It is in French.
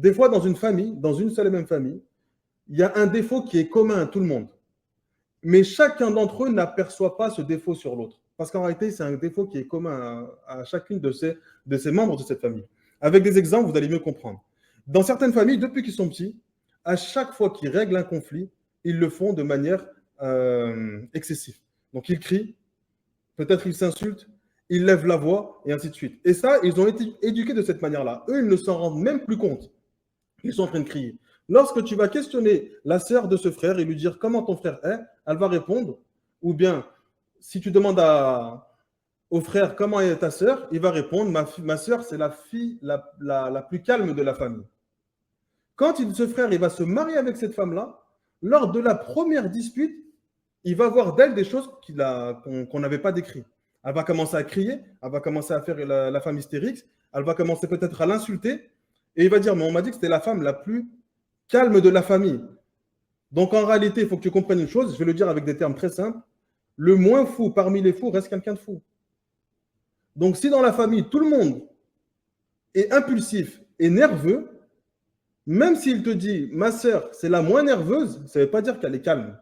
Des fois, dans une famille, dans une seule et même famille, il y a un défaut qui est commun à tout le monde. Mais chacun d'entre eux n'aperçoit pas ce défaut sur l'autre. Parce qu'en réalité, c'est un défaut qui est commun à chacune de ces membres de cette famille. Avec des exemples, vous allez mieux comprendre. Dans certaines familles, depuis qu'ils sont petits, à chaque fois qu'ils règlent un conflit, ils le font de manière excessive. Donc ils crient, peut-être ils s'insultent, ils lèvent la voix, et ainsi de suite. Et ça, ils ont été éduqués de cette manière-là. Eux, ils ne s'en rendent même plus compte. Ils sont en train de crier. Lorsque tu vas questionner la sœur de ce frère et lui dire comment ton frère est, elle va répondre. Ou bien, si tu demandes au frère comment est ta sœur, il va répondre ma sœur, c'est la fille la plus calme de la famille. Quand ce frère il va se marier avec cette femme-là, lors de la première dispute, il va voir d'elle des choses qu'on n'avait pas décrites. Elle va commencer à crier, elle va commencer à faire la femme hystérique, elle va commencer peut-être à l'insulter, et il va dire, mais on m'a dit que c'était la femme la plus calme de la famille. Donc en réalité, il faut que tu comprennes une chose, je vais le dire avec des termes très simples, le moins fou parmi les fous reste quelqu'un de fou. Donc si dans la famille, tout le monde est impulsif et nerveux, même s'il te dit, ma sœur, c'est la moins nerveuse, ça ne veut pas dire qu'elle est calme.